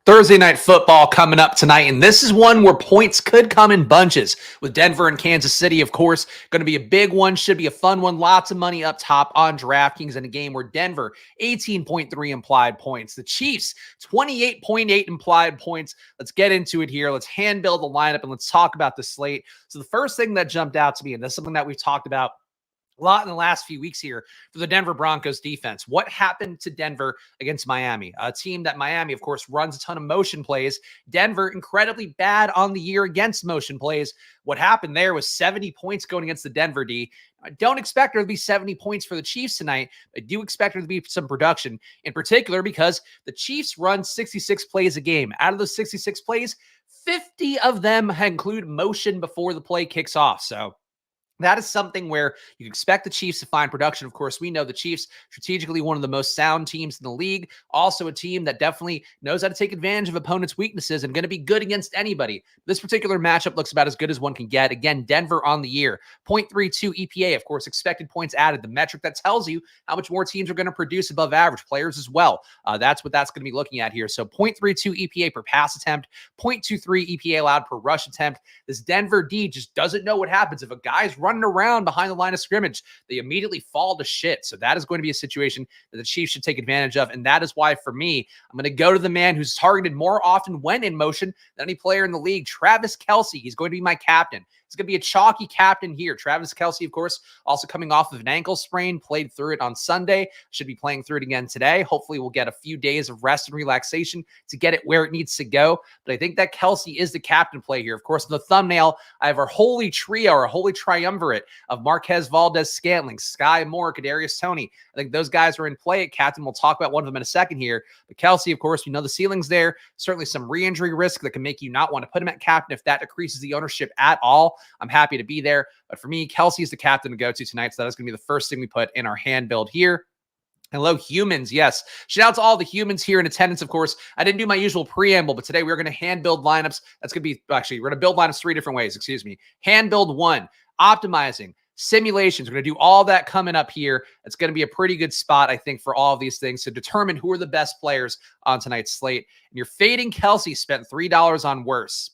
Thursday Night Football coming up tonight, and this is one where points could come in bunches with Denver and Kansas City, of course. Going to be a big one, should be a fun one. Lots of money up top on DraftKings in a game where Denver, 18.3 implied points. The Chiefs, 28.8 implied points. Let's get into it here. Let's hand build the lineup, and let's talk about the slate. So the first thing that jumped out to me, and this is something that we've talked about a lot in the last few weeks here for the Denver Broncos defense. What happened to Denver against Miami? A team that Miami, of course, runs a ton of motion plays. Denver, incredibly bad on the year against motion plays. What happened there was 70 points going against the Denver D. I don't expect there to be 70 points for the Chiefs tonight. I do expect there to be some production, in particular because the Chiefs run 66 plays a game. Out of those 66 plays, 50 of them include motion before the play kicks off. So that is something where you expect the Chiefs to find production. Of course, we know the Chiefs, strategically one of the most sound teams in the league. Also a team that definitely knows how to take advantage of opponents' weaknesses and going to be good against anybody. This particular matchup looks about as good as one can get. Again, Denver on the year. 0.32 EPA, of course, expected points added. The metric that tells you how much more teams are going to produce above average players as well. That's what that's going to be looking at here. So 0.32 EPA per pass attempt, 0.23 EPA allowed per rush attempt. This Denver D just doesn't know what happens if a guy's running around behind the line of scrimmage. They immediately fall to shit. So that is going to be a situation that the Chiefs should take advantage of. And that is why, for me, I'm going to go to the man who's targeted more often when in motion than any player in the league, Travis Kelce. He's going to be my captain. It's going to be a chalky captain here. Travis Kelce, of course, also coming off of an ankle sprain, played through it on Sunday, should be playing through it again today. Hopefully we'll get a few days of rest and relaxation to get it where it needs to go. But I think that Kelce is the captain play here. Of course, in the thumbnail, I have our holy trio, our holy triumvirate of Marquez Valdes-Scantling, Sky Moore, Kadarius Toney. I think those guys are in play at captain. We'll talk about one of them in a second here. But Kelce, of course, we know the ceiling's there. Certainly some re-injury risk that can make you not want to put him at captain if that decreases the ownership at all. I'm happy to be there. But for me, Kelce is the captain to go to tonight. So that is going to be the first thing we put in our hand build here. Hello, humans. Yes. Shout out to all the humans here in attendance, of course. I didn't do my usual preamble, but today we're going to hand build lineups. That's going to be, actually, we're going to build lineups three different ways. Excuse me. Hand build one, optimizing, simulations. We're going to do all that coming up here. It's going to be a pretty good spot, I think, for all of these things to determine who are the best players on tonight's slate. And you're fading Kelce, spent $3 on worse.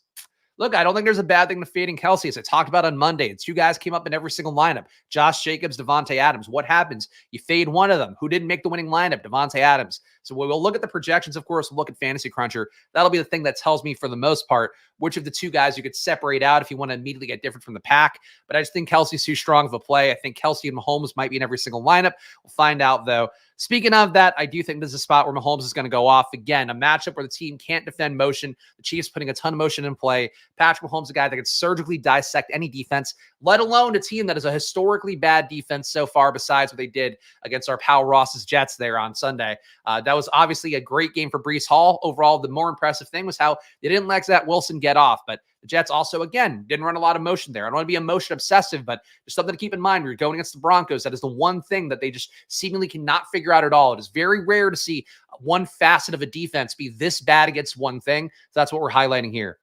Look, I don't think there's a bad thing to fading Kelce. As I talked about on Monday, the two guys came up in every single lineup. Josh Jacobs, Devontae Adams. What happens? You fade one of them. Who didn't make the winning lineup? Devontae Adams. So we'll look at the projections, of course. We'll look at Fantasy Cruncher. That'll be the thing that tells me, for the most part, which of the two guys you could separate out if you want to immediately get different from the pack. But I just think Kelce's too strong of a play. I think Kelce and Mahomes might be in every single lineup. We'll find out, though. Speaking of that, I do think this is a spot where Mahomes is going to go off. Again, a matchup where the team can't defend motion. The Chiefs putting a ton of motion in play. Patrick Mahomes, a guy that could surgically dissect any defense, let alone a team that is a historically bad defense so far, besides what they did against our pal Ross's Jets there on Sunday. That was obviously a great game for Breece Hall. Overall, the more impressive thing was how they didn't let Zach Wilson get off. But the Jets also, again, didn't run a lot of motion there. I don't want to be emotion obsessive, but there's something to keep in mind when you're going against the Broncos. That is the one thing that they just seemingly cannot figure out at all. It is very rare to see one facet of a defense be this bad against one thing. So that's what we're highlighting here.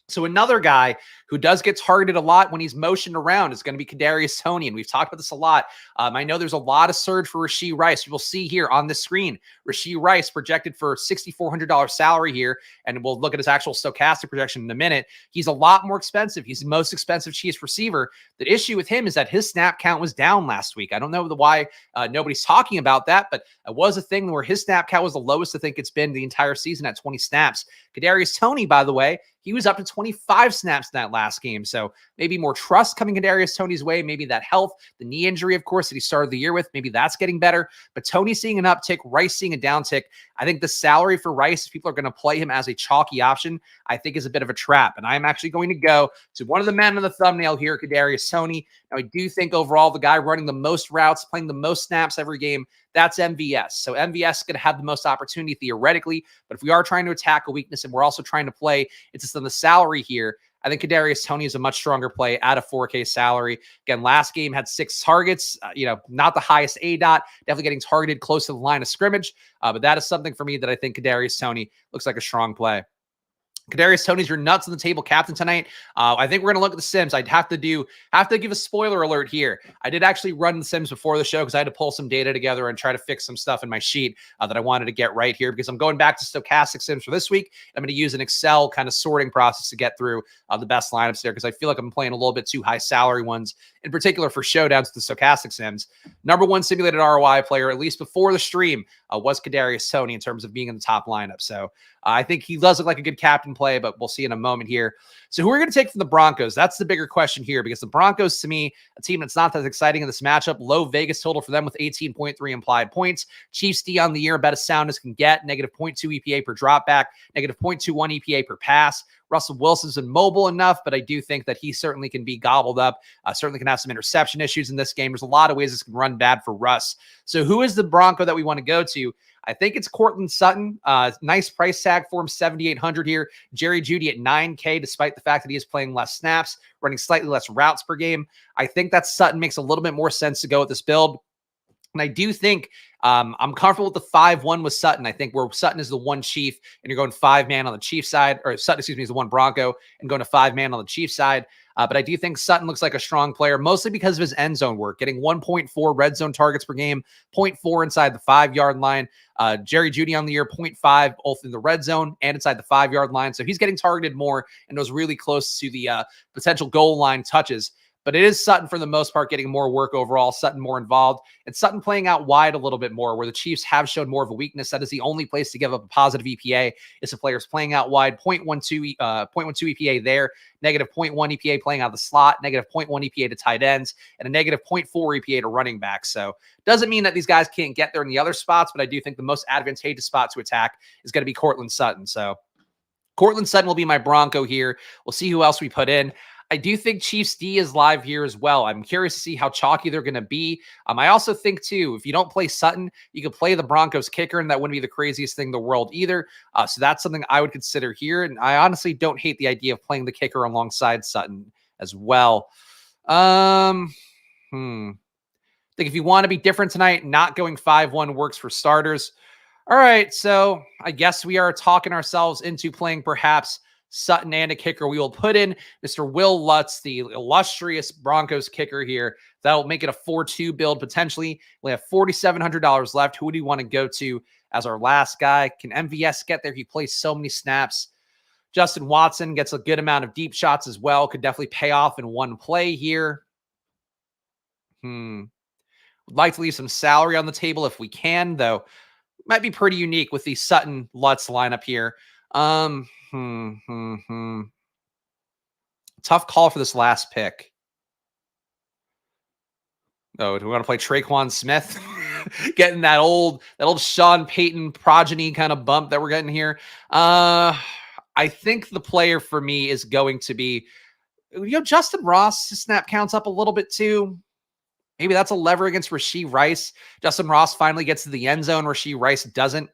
So another guy who does get targeted a lot when he's motioned around is going to be Kadarius Toney, and we've talked about this a lot. I know there's a lot of surge for Rashee Rice. You will see here on the screen, Rashee Rice projected for $6,400 salary here, and we'll look at his actual stochastic projection in a minute. He's a lot more expensive. He's the most expensive Chiefs receiver. The issue with him is that his snap count was down last week. I don't know why nobody's talking about that, but it was a thing where his snap count was the lowest I think it's been the entire season at 20 snaps. Kadarius Toney, by the way, he was up to 25 snaps in that last game. So maybe more trust coming Kadarius Toney's way. Maybe that health, the knee injury, of course, that he started the year with, maybe that's getting better. But Toney seeing an uptick, Rice seeing a downtick. I think the salary for Rice, if people are going to play him as a chalky option, I think is a bit of a trap. And I'm actually going to go to one of the men on the thumbnail here, Kadarius Toney. Now, I do think overall the guy running the most routes, playing the most snaps every game, that's MVS. So MVS is going to have the most opportunity theoretically. But if we are trying to attack a weakness and we're also trying to play, it's just on the salary here. I think Kadarius Toney is a much stronger play at a 4K salary. Again, last game had 6 targets, not the highest ADOT, definitely getting targeted close to the line of scrimmage. But that is something for me that I think Kadarius Toney looks like a strong play. Kadarius Toney's your nuts on the table captain tonight. I think we're going to look at the Sims. I'd have to give a spoiler alert here. I did actually run the Sims before the show because I had to pull some data together and try to fix some stuff in my sheet that I wanted to get right here because I'm going back to stochastic Sims for this week. I'm going to use an Excel kind of sorting process to get through the best lineups there because I feel like I'm playing a little bit too high salary ones, in particular for showdowns with the stochastic Sims. Number one simulated ROI player, at least before the stream, was Kadarius Toney in terms of being in the top lineup. So I think he does look like a good captain play, but we'll see in a moment here. So who are we going to take from the Broncos? That's the bigger question here because the Broncos, to me, a team that's not that exciting in this matchup. Low Vegas total for them with 18.3 implied points. Chiefs D on the year, about as sound as can get. Negative 0.2 EPA per dropback. Negative 0.21 EPA per pass. Russell Wilson's been mobile enough, but I do think that he certainly can be gobbled up. Certainly can have some interception issues in this game. There's a lot of ways this can run bad for Russ. So who is the Bronco that we want to go to? I think it's Courtland Sutton. Nice price tag for him, 7,800 here. Jerry Jeudy at 9K, despite the fact that he is playing less snaps, running slightly less routes per game. I think that Sutton makes a little bit more sense to go with this build. And I do think I'm comfortable with the 5-1 with Sutton. I think where Sutton is the one Chief and you're going 5-man on the Chiefs side, or Sutton, excuse me, is the one Bronco and going to 5-man on the Chiefs side. But I do think Sutton looks like a strong player, mostly because of his end zone work, getting 1.4 red zone targets per game, 0.4 inside the 5-yard line. Jerry Jeudy on the year, 0.5, both in the red zone and inside the 5-yard line. So he's getting targeted more and was really close to the potential goal line touches. But it is Sutton for the most part getting more work overall, Sutton more involved, and Sutton playing out wide a little bit more, where the Chiefs have shown more of a weakness. That is the only place to give up a positive EPA is if players playing out wide, 0.12 EPA there, negative 0.1 EPA playing out of the slot, negative 0.1 EPA to tight ends, and a negative 0.4 EPA to running backs. So doesn't mean that these guys can't get there in the other spots, but I do think the most advantageous spot to attack is going to be Courtland Sutton. So Courtland Sutton will be my Bronco here. We'll see who else we put in. I do think Chiefs D is live here as well. I'm curious to see how chalky they're going to be. I also think, too, if you don't play Sutton, you could play the Broncos kicker, and that wouldn't be the craziest thing in the world either. So that's something I would consider here. And I honestly don't hate the idea of playing the kicker alongside Sutton as well. I think if you want to be different tonight, not going 5-1 works for starters. All right, so I guess we are talking ourselves into playing perhaps Sutton and a kicker. We will put in Mr. Will Lutz, the illustrious Broncos kicker here. That'll make it a 4-2 build potentially. We have $4,700 left. Who do you want to go to as our last guy? Can MVS get there? He plays so many snaps. Justin Watson gets a good amount of deep shots as well. Could definitely pay off in one play here. Would like to leave some salary on the table if we can, though. Might be pretty unique with the Sutton Lutz lineup here. Tough call for this last pick. Oh, do we want to play Traquan Smith? Getting that old Sean Payton progeny kind of bump that we're getting here. I think the player for me is going to be, Justin Ross. His snap counts up a little bit too. Maybe that's a lever against Rashee Rice. Justin Ross finally gets to the end zone. Rashee Rice doesn't.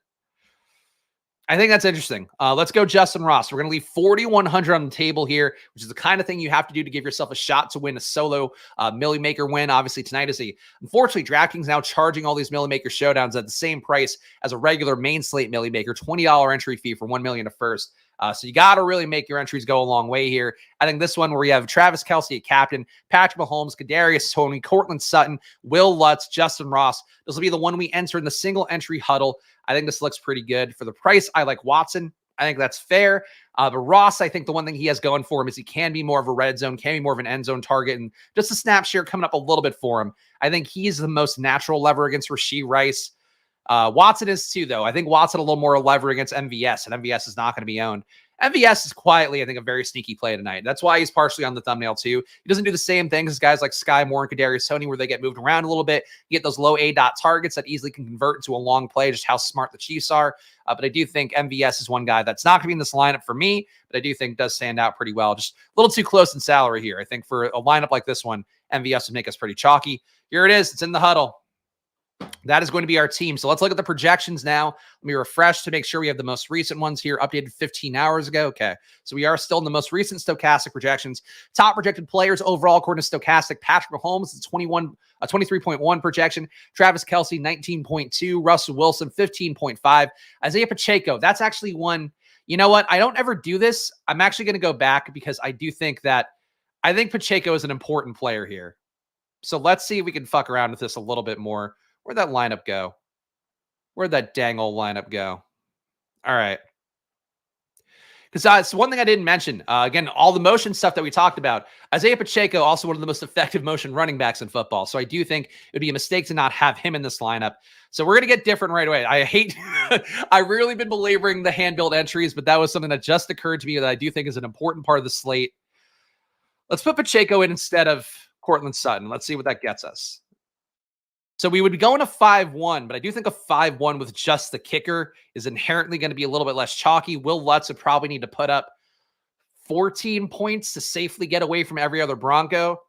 I think that's interesting. Let's go Justin Ross. We're going to leave 4,100 on the table here, which is the kind of thing you have to do to give yourself a shot to win a solo Millie Maker win. Obviously, tonight is unfortunately, DraftKings now charging all these Millie Maker showdowns at the same price as a regular main slate Millie Maker, $20 entry fee for $1 million to first. So you got to really make your entries go a long way here. I think this one where we have Travis Kelce at captain, Patrick Mahomes, Kadarius Toney, Courtland Sutton, Will Lutz, Justin Ross. This will be the one we enter in the single entry huddle. I think this looks pretty good. For the price, I like Watson. I think that's fair. But Ross, I think the one thing he has going for him is he can be more of a red zone, can be more of an end zone target, and just a snap share coming up a little bit for him. I think he's the most natural lever against Rashee Rice. Watson is too, though. I think Watson a little more lever against MVS, and MVS is not going to be owned. MVS is quietly, I think, a very sneaky play tonight. That's why he's partially on the thumbnail, too. He doesn't do the same things as guys like Sky Moore and Kadarius Toney, where they get moved around a little bit. You get those low A-dot targets that easily can convert into a long play, just how smart the Chiefs are. But I do think MVS is one guy that's not going to be in this lineup for me, but I do think does stand out pretty well. Just a little too close in salary here. I think for a lineup like this one, MVS would make us pretty chalky. Here it is. It's in the huddle. That is going to be our team. So let's look at the projections now. Let me refresh to make sure we have the most recent ones here, updated 15 hours ago. Okay, so we are still in the most recent stochastic projections. Top projected players overall, according to stochastic, Patrick Mahomes is 23.1 projection. Travis Kelce, 19.2. Russell Wilson, 15.5. Isaiah Pacheco, that's actually one You know what? I don't ever do this. I'm actually going to go back because I think Pacheco is an important player here. So let's see if we can fuck around with this a little bit more. Where'd that lineup go? Where'd that dang old lineup go? All right. Because it's one thing I didn't mention. Again, all the motion stuff that we talked about. Isaiah Pacheco, also one of the most effective motion running backs in football. So I do think it would be a mistake to not have him in this lineup. So we're going to get different right away. I've really been belaboring the hand-built entries, but that was something that just occurred to me that I do think is an important part of the slate. Let's put Pacheco in instead of Courtland Sutton. Let's see what that gets us. So we would be going to 5-1, but I do think a 5-1 with just the kicker is inherently going to be a little bit less chalky. Will Lutz would probably need to put up 14 points to safely get away from every other Bronco.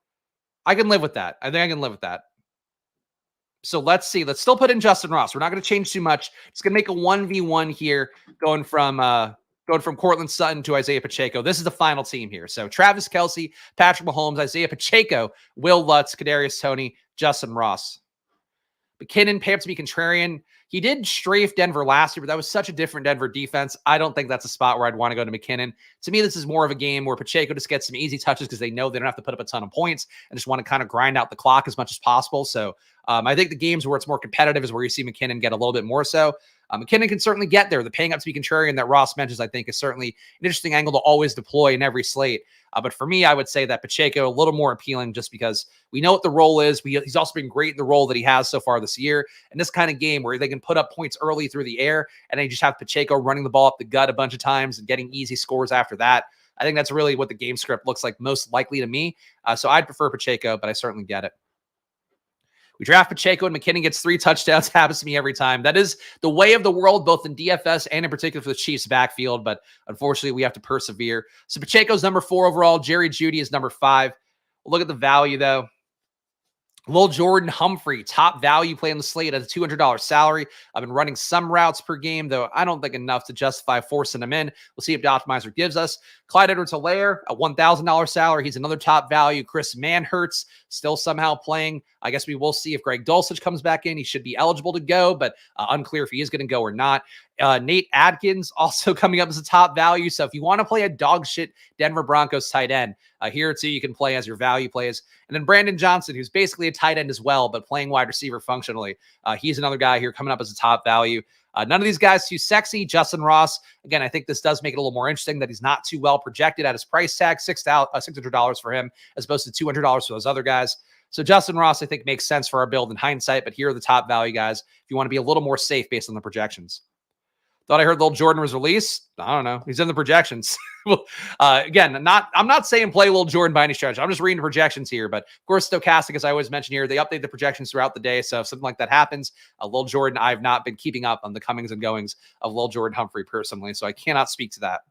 I can live with that. I think I can live with that. So let's see. Let's still put in Justin Ross. We're not going to change too much. It's going to make a 1v1 here going from Courtland Sutton to Isaiah Pacheco. This is the final team here. So Travis Kelce, Patrick Mahomes, Isaiah Pacheco, Will Lutz, Kadarius Toney, Justin Ross. McKinnon, pay up to be contrarian. He did strafe Denver last year, but that was such a different Denver defense. I don't think that's a spot where I'd want to go to McKinnon. To me, this is more of a game where Pacheco just gets some easy touches because they know they don't have to put up a ton of points and just want to kind of grind out the clock as much as possible. So I think the games where it's more competitive is where you see McKinnon get a little bit more so. McKinnon can certainly get there. The paying up to be contrarian that Ross mentions, I think, is certainly an interesting angle to always deploy in every slate. But for me, I would say that Pacheco a little more appealing just because we know what the role is. He's also been great in the role that he has so far this year. And this kind of game where they can put up points early through the air and then you just have Pacheco running the ball up the gut a bunch of times and getting easy scores after that. I think that's really what the game script looks like most likely to me. So I'd prefer Pacheco, but I certainly get it. We draft Pacheco and McKinnon gets 3 touchdowns. Happens to me every time. That is the way of the world, both in DFS and in particular for the Chiefs backfield. But unfortunately, we have to persevere. So Pacheco's number 4 overall. Jerry Jeudy is number 5. We'll look at the value, though. Lil Jordan Humphrey, top value play on the slate at a $200 salary. I've been running some routes per game, though I don't think enough to justify forcing him in. We'll see if the optimizer gives us. Clyde Edwards-Helaire, a $1,000 salary. He's another top value. Chris Manhertz, still somehow playing. I guess we will see if Greg Dulcich comes back in. He should be eligible to go, but unclear if he is going to go or not. Nate Adkins also coming up as a top value. So if you want to play a dog shit Denver Broncos tight end, here too you can play as your value plays. And then Brandon Johnson, who's basically a tight end as well, but playing wide receiver functionally. He's another guy here coming up as a top value. None of these guys too sexy. Justin Ross, again, I think this does make it a little more interesting that he's not too well projected at his price tag, $600 for him as opposed to $200 for those other guys. So Justin Ross, I think, makes sense for our build in hindsight, but here are the top value guys if you want to be a little more safe based on the projections. Thought I heard Lil Jordan was released. I don't know. He's in the projections. Again, I'm not saying play Lil Jordan by any stretch. I'm just reading the projections here. But of course, stochastic, as I always mention here, they update the projections throughout the day. So if something like that happens, Lil Jordan, I've not been keeping up on the comings and goings of Lil Jordan Humphrey personally. So I cannot speak to that.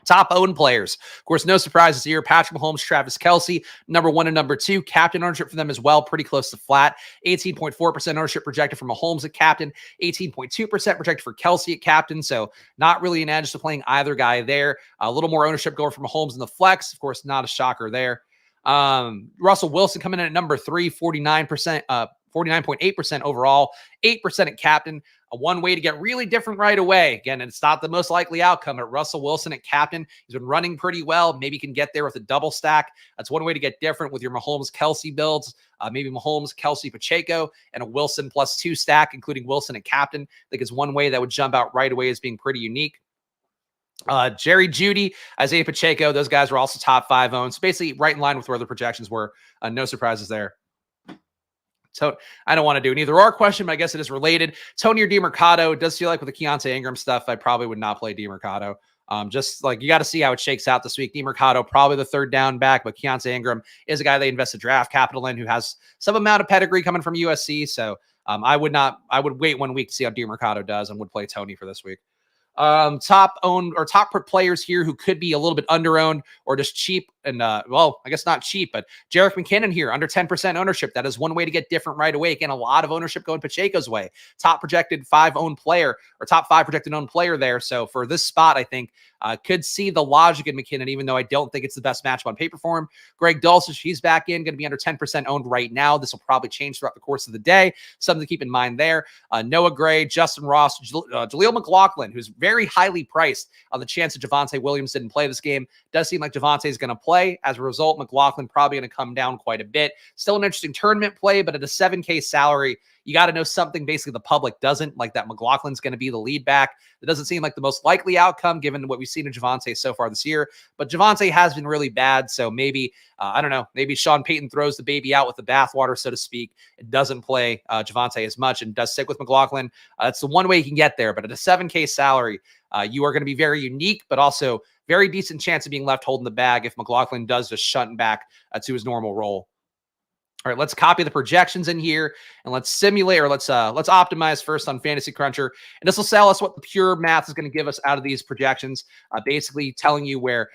Top owned players. Of course, no surprises here. Patrick Mahomes, Travis Kelce, number 1 and number 2. Captain ownership for them as well, pretty close to flat. 18.4% ownership projected for Mahomes at captain. 18.2% projected for Kelce at captain. So not really an edge to playing either guy there. A little more ownership going for Mahomes in the flex. Of course, not a shocker there. Russell Wilson coming in at number 3, 49%, 49.8% overall, 8% at captain. One way to get really different right away. Again, it's not the most likely outcome, but Russell Wilson at captain, he's been running pretty well. Maybe you can get there with a double stack. That's one way to get different with your Mahomes-Kelce builds. Maybe Mahomes, Kelce, Pacheco, and a Wilson +2 stack, including Wilson at captain. I think it's one way that would jump out right away as being pretty unique. Jerry Jeudy, Isaiah Pacheco, those guys were also top 5 owned. So basically right in line with where the projections were. No surprises there. So I don't want to do an either or question, but I guess it is related. Tony or DeMercado, it does feel like with the Keontae Ingram stuff, I probably would not play DeMercado. Just like you got to see how it shakes out this week. DeMercado, probably the 3rd down back, but Keontae Ingram is a guy they invested draft capital in who has some amount of pedigree coming from USC. So I would wait 1 week to see how DeMercado does and would play Tony for this week. Top owned or top players here who could be a little bit under owned or just cheap well, I guess not cheap, but Jerick McKinnon here, under 10% ownership. That is one way to get different right away. Again, a lot of ownership going Pacheco's way. Top projected 5 owned player, or top 5 projected owned player there. So for this spot, I think could see the logic in McKinnon, even though I don't think it's the best matchup on paper for him. Greg Dulcich, he's back in, going to be under 10% owned right now. This will probably change throughout the course of the day. Something to keep in mind there. Noah Gray, Justin Ross, Jaleel McLaughlin, who's very highly priced on the chance that Javonte Williams didn't play this game. Does seem like Javonte is going to play. As a result, McLaughlin probably going to come down quite a bit. Still an interesting tournament play, but at a $7K salary, you got to know something basically the public doesn't, like that McLaughlin's going to be the lead back. That doesn't seem like the most likely outcome given what we've seen in Javonte so far this year. But Javonte has been really bad, so maybe, I don't know, maybe Sean Payton throws the baby out with the bathwater, so to speak. It doesn't play Javonte as much and does stick with McLaughlin. That's the one way you can get there. But at a $7K salary, you are going to be very unique, but also very decent chance of being left holding the bag if McLaughlin does just shunt back to his normal role. All right, let's copy the projections in here and let's simulate, or let's optimize first on Fantasy Cruncher. And this will tell us what the pure math is going to give us out of these projections, basically telling you where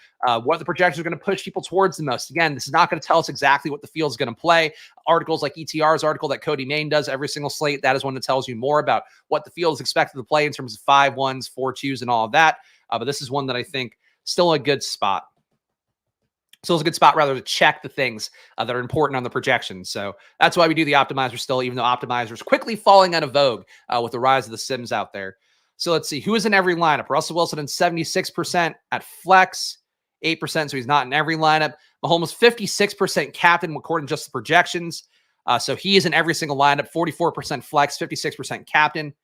what the projections are going to push people towards the most. Again, this is not going to tell us exactly what the field is going to play. Articles like ETR's article that Cody Main does every single slate, that is one that tells you more about what the field is expected to play in terms of 5-1s, 4-2s, and all of that. But this is one that I think still a good spot. So it's a good spot, rather, to check the things that are important on the projections. So that's why we do the optimizer still, even though optimizer is quickly falling out of vogue with the rise of the Sims out there. So let's see. Who is in every lineup? Russell Wilson in 76% at flex, 8%, so he's not in every lineup. Mahomes 56% captain, according to just the projections. So he is in every single lineup, 44% flex, 56% captain.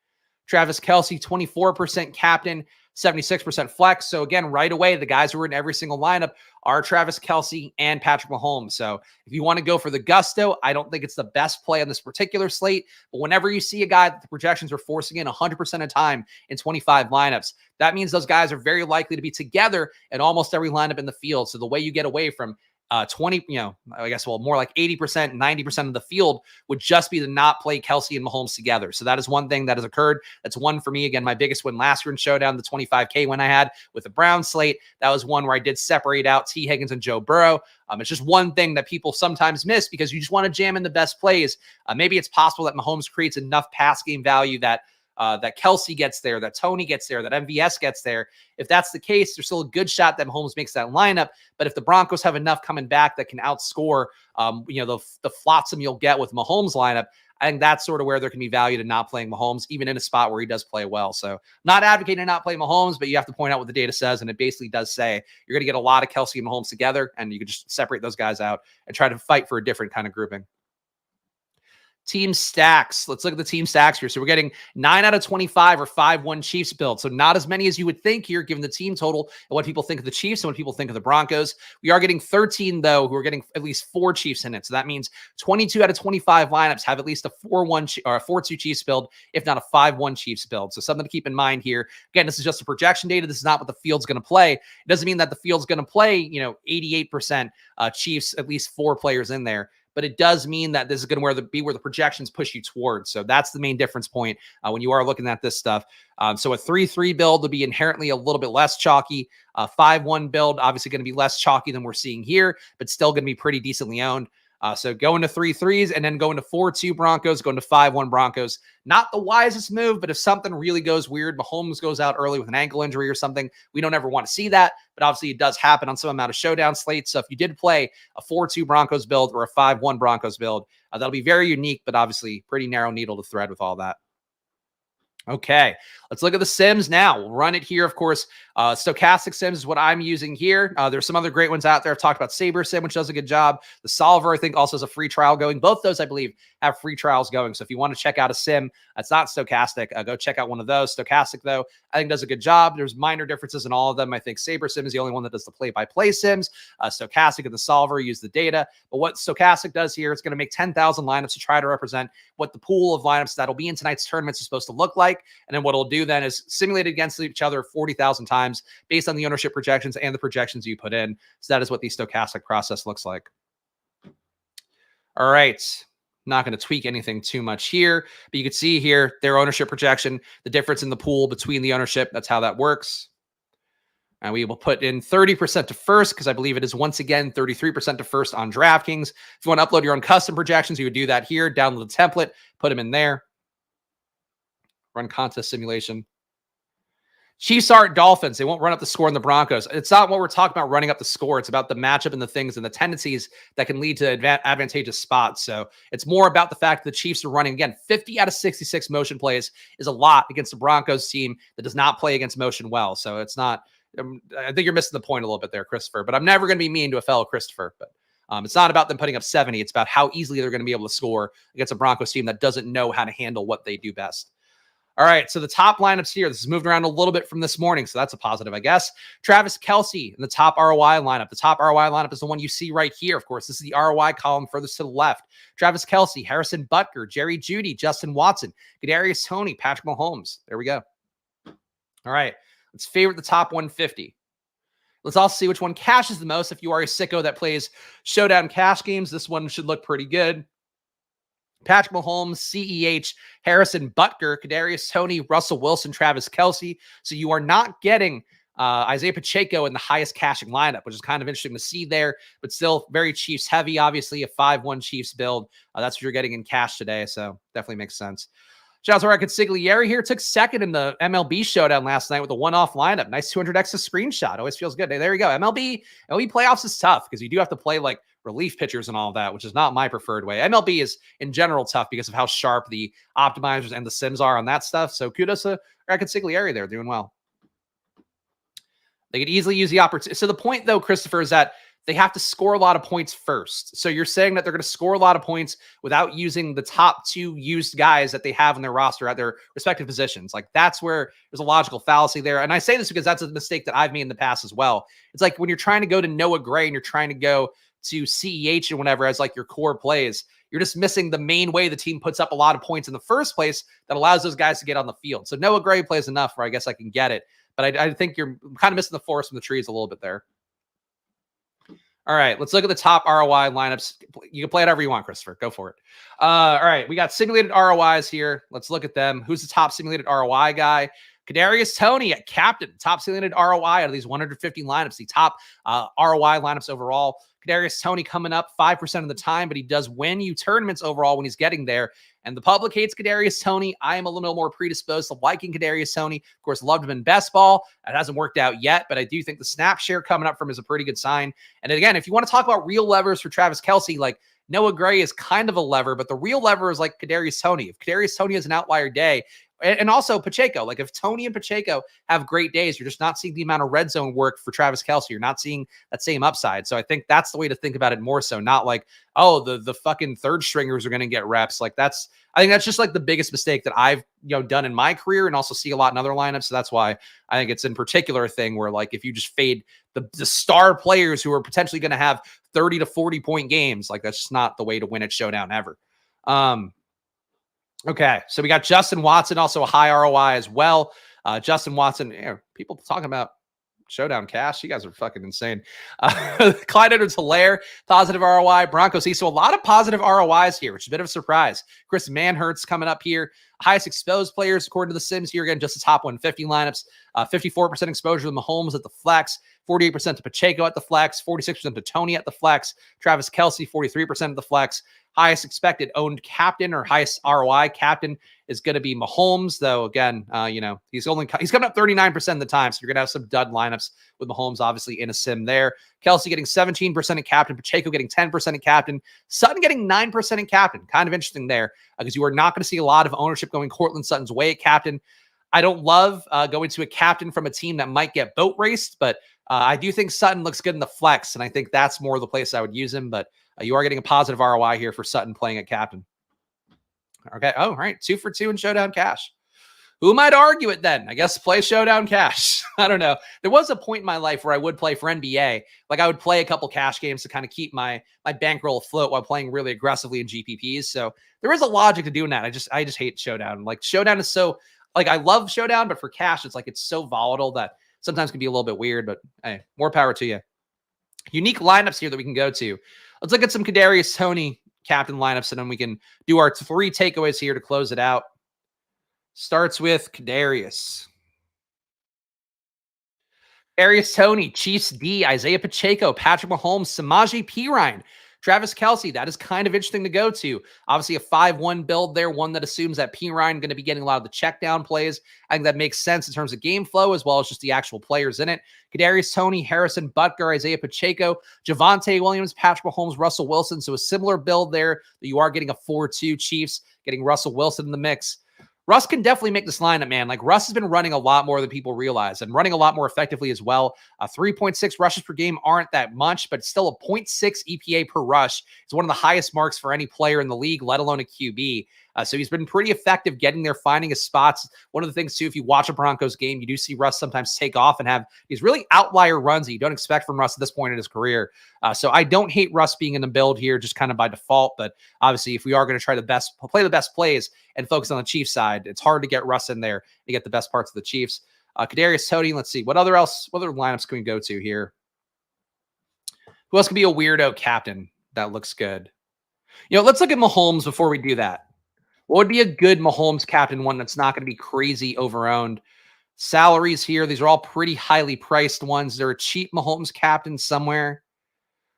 Travis Kelce, 24% captain, 76% flex. So again, right away, the guys who are in every single lineup are Travis Kelce and Patrick Mahomes. So if you want to go for the gusto, I don't think it's the best play on this particular slate. But whenever you see a guy that the projections are forcing in 100% of time in 25 lineups, that means those guys are very likely to be together in almost every lineup in the field. So the way you get away from 20, I guess, well, more like 80%, 90% of the field would just be to not play Kelce and Mahomes together. So that is one thing that has occurred. That's one for me. Again, my biggest win last year in Showdown, the 25K win I had with the Browns slate. That was one where I did separate out T. Higgins and Joe Burrow. It's just one thing that people sometimes miss because you just want to jam in the best plays. Maybe it's possible that Mahomes creates enough pass game value that Kelce gets there, that Tony gets there, that MVS gets there. If that's the case, there's still a good shot that Mahomes makes that lineup. But if the Broncos have enough coming back that can outscore, the flotsam you'll get with Mahomes lineup, I think that's sort of where there can be value to not playing Mahomes, even in a spot where he does play well. So not advocating to not play Mahomes, but you have to point out what the data says. And it basically does say you're going to get a lot of Kelce and Mahomes together, and you can just separate those guys out and try to fight for a different kind of grouping. Team stacks. Let's look at the team stacks here. So we're getting 9 out of 25 or 5-1 Chiefs build. So not as many as you would think here, given the team total and what people think of the Chiefs and what people think of the Broncos. We are getting 13, though, who are getting at least 4 Chiefs in it. So that means 22 out of 25 lineups have at least a 4-1 or a 4-2 Chiefs build, if not a 5-1 Chiefs build. So something to keep in mind here. Again, this is just a projection data. This is not what the field's going to play. It doesn't mean that the field's going to play, 88% Chiefs, at least 4 players in there. But it does mean that this is going to be where the projections push you towards. So that's the main difference point when you are looking at this stuff. So a 3-3 build will be inherently a little bit less chalky. 5-1 build, obviously going to be less chalky than we're seeing here, but still going to be pretty decently owned. So going to 3-3s and then going to 4-2 Broncos, going to 5-1 Broncos. Not the wisest move, but if something really goes weird, Mahomes goes out early with an ankle injury or something, we don't ever want to see that. But obviously it does happen on some amount of Showdown slates. So if you did play a 4-2 Broncos build or a 5-1 Broncos build, that'll be very unique, but obviously pretty narrow needle to thread with all that. Okay, let's look at the Sims now. We'll run it here. Of course, Stochastic Sims is what I'm using here. There's some other great ones out there. I've talked about Saber Sim, which does a good job. The Solver, I think, also has a free trial going. Both those, I believe, have free trials going. So if you want to check out a sim that's not Stochastic, go check out one of those. Stochastic, though, I think does a good job. There's minor differences in all of them. I think Saber Sim is the only one that does the play-by-play sims. Stochastic and the Solver use the data. But what Stochastic does here, it's going to make 10,000 lineups to try to represent what the pool of lineups that'll be in tonight's tournaments is supposed to look like. And then what it'll do then is simulate it against each other 40,000 times based on the ownership projections and the projections you put in. So that is what the stochastic process looks like. All right. Not going to tweak anything too much here, but you can see here their ownership projection, the difference in the pool between the ownership. That's how that works. And we will put in 30% to first because I believe it is once again 33% to first on DraftKings. If you want to upload your own custom projections, you would do that here. Download the template, put them in there. Run contest simulation. Chiefs are Dolphins. They won't run up the score in the Broncos. It's not what we're talking about running up the score. It's about the matchup and the things and the tendencies that can lead to advantageous spots. So it's more about the fact that the Chiefs are running, again, 50 out of 66 motion plays is a lot against the Broncos team that does not play against motion well. So it's not, I think you're missing the point a little bit there, Christopher, but I'm never going to be mean to a fellow Christopher. But it's not about them putting up 70. It's about how easily they're going to be able to score against a Broncos team that doesn't know how to handle what they do best. All right, so the top lineups here, this has moved around a little bit from this morning, so that's a positive, I guess. Travis Kelce in the top ROI lineup. The top ROI lineup is the one you see right here, of course. This is the ROI column furthest to the left. Travis Kelce, Harrison Butker, Jerry Jeudy, Justin Watson, Kadarius Toney, Patrick Mahomes. There we go. All right, let's favorite the top 150. Let's also see which one cashes the most. If you are a sicko that plays Showdown cash games, this one should look pretty good. Patrick Mahomes, CEH, Harrison Butker, Kadarius Toney, Russell Wilson, Travis Kelce. So you are not getting Isaiah Pacheco in the highest cashing lineup, which is kind of interesting to see there, but still very Chiefs heavy. Obviously, a 5-1 Chiefs build. That's what you're getting in cash today. So definitely makes sense. Shout out to Rocket Siglieri here. Took second in the MLB showdown last night with a one-off lineup. Nice 200x screenshot. Always feels good. There you go. MLB playoffs is tough because you do have to play like relief pitchers and all of that, which is not my preferred way. MLB is in general tough because of how sharp the optimizers and the sims are on that stuff. So kudos to Rocket Siglieri there, doing well. They could easily use the opportunity. So the point, though, Christopher, is that they have to score a lot of points first. So you're saying that they're going to score a lot of points without using the top 2 used guys that they have in their roster at their respective positions. Like, that's where there's a logical fallacy there. And I say this because that's a mistake that I've made in the past as well. It's like when you're trying to go to Noah Gray and you're trying to go to CEH and whatever as like your core plays, you're just missing the main way the team puts up a lot of points in the first place that allows those guys to get on the field. So Noah Gray plays enough where I guess I can get it. But I think you're kind of missing the forest from the trees a little bit there. All right, let's look at the top ROI lineups. You can play it however you want, Christopher. Go for it. All right, we got simulated ROIs here. Let's look at them. Who's the top simulated ROI guy? Kadarius Toney at captain, top simulated ROI out of these 150 lineups, the top ROI lineups overall. Kadarius Toney coming up 5% of the time, but he does win you tournaments overall when he's getting there. And the public hates Kadarius Toney. I am a little more predisposed to liking Kadarius Toney. Of course, loved him in best ball. It hasn't worked out yet, but I do think the snap share coming up from him is a pretty good sign. And again, if you want to talk about real levers for Travis Kelce, like Noah Gray is kind of a lever, but the real lever is like Kadarius Toney. If Kadarius Toney has an outlier day, and also Pacheco, like if Toney and Pacheco have great days, you're just not seeing the amount of red zone work for Travis Kelce. You're not seeing that same upside. So I think that's the way to think about it more so, not like, oh, the fucking third stringers are going to get reps. Like I think that's just like the biggest mistake that I've done in my career and also see a lot in other lineups. So that's why I think it's in particular a thing where like if you just fade the star players who are potentially going to have 30 to 40 point games, like that's just not the way to win at Showdown ever. Okay, so we got Justin Watson, also a high ROI as well. Justin Watson, people talking about Showdown cash. You guys are fucking insane. Clyde Edwards-Helaire, positive ROI. Broncos East. So a lot of positive ROIs here, which is a bit of a surprise. Chris Manhertz coming up here. Highest exposed players, according to the Sims here. Again, just the top 150 lineups. 54% exposure to Mahomes at the flex. 48% to Pacheco at the flex. 46% to Toney at the flex. Travis Kelce, 43% of the flex. Highest expected owned captain or highest ROI captain is going to be Mahomes, though. Again, he's coming up 39% of the time, so you're going to have some dud lineups with Mahomes, obviously in a sim there. Kelce getting 17% of captain, Pacheco getting 10% of captain, Sutton getting 9% of captain. Kind of interesting there because you are not going to see a lot of ownership going Courtland Sutton's way at captain. I don't love going to a captain from a team that might get boat raced, but I do think Sutton looks good in the flex, and I think that's more the place I would use him. But you are getting a positive ROI here for Sutton playing at captain. Okay. Oh, all right. 2 for 2 in Showdown cash. Who might argue it then? I guess play Showdown cash. I don't know. There was a point in my life where I would play for NBA. Like I would play a couple cash games to kind of keep my bankroll afloat while playing really aggressively in GPPs. So there is a logic to doing that. I just hate Showdown. Like Showdown is so like I love Showdown, but for cash, it's like it's so volatile that sometimes can be a little bit weird. But hey, more power to you. Unique lineups here that we can go to. Let's look at some Kadarius Toney captain lineups, and then we can do our 3 takeaways here to close it out. Starts with Kadarius. Arias Tony, Chiefs D, Isaiah Pacheco, Patrick Mahomes, Samaje Perine, Travis Kelce. That is kind of interesting to go to. Obviously, a 5-1 build there, one that assumes that Perine going to be getting a lot of the check down plays. I think that makes sense in terms of game flow as well as just the actual players in it. Kadarius Toney, Harrison Butker, Isaiah Pacheco, Javonte Williams, Patrick Mahomes, Russell Wilson. So a similar build there that you are getting a 4-2 Chiefs, getting Russell Wilson in the mix. Russ can definitely make this lineup, man. Like, Russ has been running a lot more than people realize and running a lot more effectively as well. 3.6 rushes per game aren't that much, but still a 0.6 EPA per rush. It's one of the highest marks for any player in the league, let alone a QB. So he's been pretty effective getting there, finding his spots. One of the things, too, if you watch a Broncos game, you do see Russ sometimes take off and have these really outlier runs that you don't expect from Russ at this point in his career. So I don't hate Russ being in the build here just kind of by default. But obviously, if we are going to try play the best plays and focus on the Chiefs side, it's hard to get Russ in there to get the best parts of the Chiefs. Kadarius Toney, let's see. What other lineups can we go to here? Who else can be a weirdo captain that looks good? Let's look at Mahomes before we do that. What would be a good Mahomes captain one that's not going to be crazy overowned? Salaries here. These are all pretty highly priced ones. Is there a cheap Mahomes captain somewhere?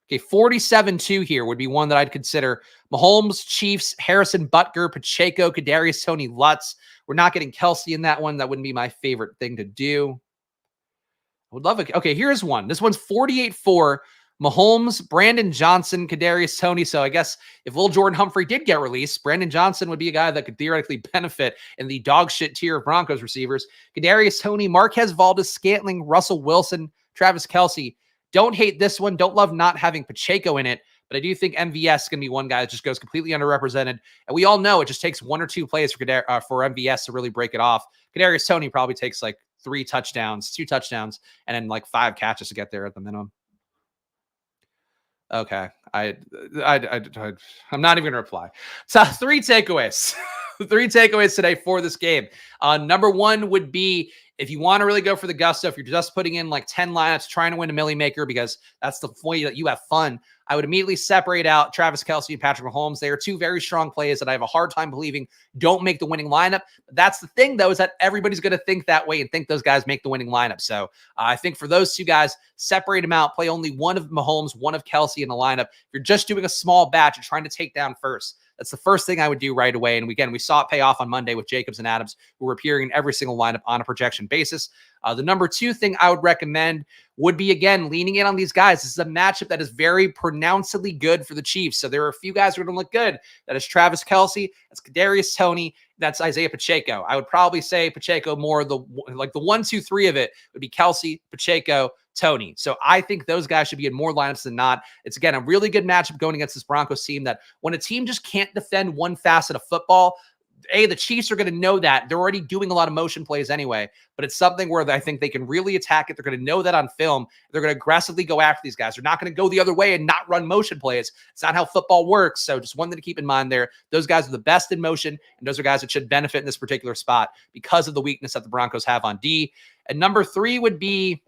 Okay, 47-2 here would be one that I'd consider. Mahomes, Chiefs, Harrison Butker, Pacheco, Kadarius Toney, Lutz. We're not getting Kelce in that one. That wouldn't be my favorite thing to do. I would love it. Okay, here's one. This one's 48-4. Mahomes, Brandon Johnson, Kadarius Toney. So I guess if Lil Jordan Humphrey did get released, Brandon Johnson would be a guy that could theoretically benefit in the dog shit tier of Broncos receivers. Kadarius Toney, Marquez Valdes-Scantling, Russell Wilson, Travis Kelce. Don't hate this one. Don't love not having Pacheco in it, but I do think MVS is going to be one guy that just goes completely underrepresented. And we all know it just takes 1 or 2 plays for MVS to really break it off. Kadarius Toney probably takes like 2 touchdowns, and then like 5 catches to get there at the minimum. Okay. I'm not even going to reply. So 3 takeaways. 3 takeaways today for this game. Number 1 would be, if you want to really go for the gusto, if you're just putting in like 10 lineups, trying to win a milli maker, because that's the way that you have fun, I would immediately separate out Travis Kelce and Patrick Mahomes. They are 2 very strong plays that I have a hard time believing don't make the winning lineup. But that's the thing, though, is that everybody's going to think that way and think those guys make the winning lineup. So I think for those 2 guys, separate them out, play only one of Mahomes, one of Kelce in the lineup. If you're just doing a small batch and trying to take down first, that's the first thing I would do right away. And again, we saw it pay off on Monday with Jacobs and Adams, who were appearing in every single lineup on a projection basis. The number 2 thing I would recommend would be, again, leaning in on these guys. This is a matchup that is very pronouncedly good for the Chiefs. So there are a few guys who are going to look good. That is Travis Kelce. That's Kadarius Toney. That's Isaiah Pacheco. I would probably say Pacheco more, the 1, 2, 3 of it would be Kelce, Pacheco, Toney. So I think those guys should be in more lineups than not. It's, again, a really good matchup going against this Broncos team that when a team just can't defend one facet of football, the Chiefs are going to know that. They're already doing a lot of motion plays anyway, but it's something where I think they can really attack it. They're going to know that on film. They're going to aggressively go after these guys. They're not going to go the other way and not run motion plays. It's not how football works. So just one thing to keep in mind there. Those guys are the best in motion, and those are guys that should benefit in this particular spot because of the weakness that the Broncos have on D. And number 3 would be,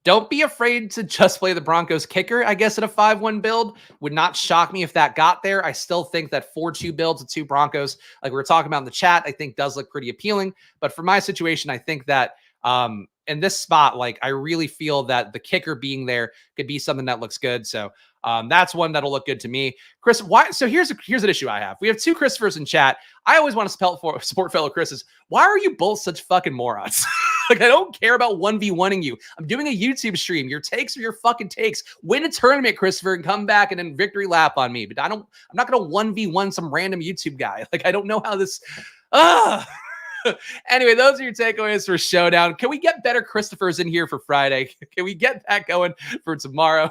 don't be afraid to just play the Broncos kicker, I guess, at a 5-1 build. Would not shock me if that got there. I still think that 4-2 builds with 2 Broncos, like we were talking about in the chat, I think does look pretty appealing. But for my situation, I think that in this spot, like, I really feel that the kicker being there could be something that looks good. So that's one that'll look good to me. Chris, why? So here's an issue I have. We have 2 Christophers in chat. I always want to support fellow Chris's. Why are you both such fucking morons? Like, I don't care about 1v1ing you. I'm doing a YouTube stream. Your takes are your fucking takes. Win a tournament, Christopher, and come back and then victory lap on me. But I'm not going to 1v1 some random YouTube guy. Like, I don't know how this... Anyway, those are your takeaways for Showdown. Can we get better Christophers in here for Friday? Can we get that going for tomorrow?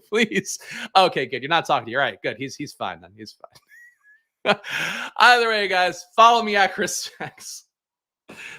Please. Okay, good. You're not talking to you. All right, good. He's fine then. He's fine. Either way, guys, follow me at Chris Spags.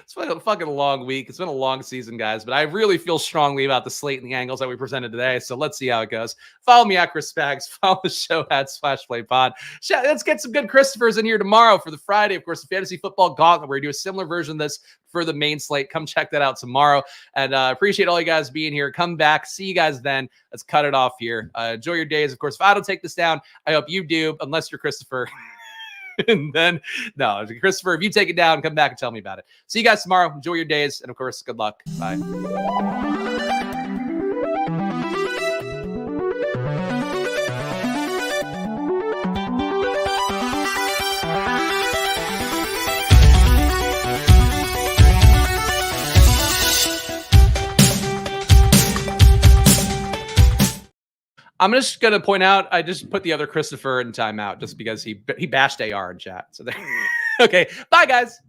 It's been a fucking long week. It's been a long season, guys, but I really feel strongly about the slate and the angles that we presented today. So let's see how it goes. Follow me at Chris Spags. Follow the show at /playpod. Let's get some good Christophers in here tomorrow for the Friday, of course, the Fantasy Football Gauntlet, where we do a similar version of this for the main slate. Come check that out tomorrow. And appreciate all you guys being here. Come back. See you guys then. Let's cut it off here. Enjoy your days. Of course, if I don't take this down, I hope you do, unless you're Christopher. And then, no, Christopher, if you take it down, come back and tell me about it. See you guys tomorrow. Enjoy your days. And of course, good luck. Bye. I'm just going to point out, I just put the other Christopher in timeout just because he bashed AR in chat. So there. Okay. Bye, guys.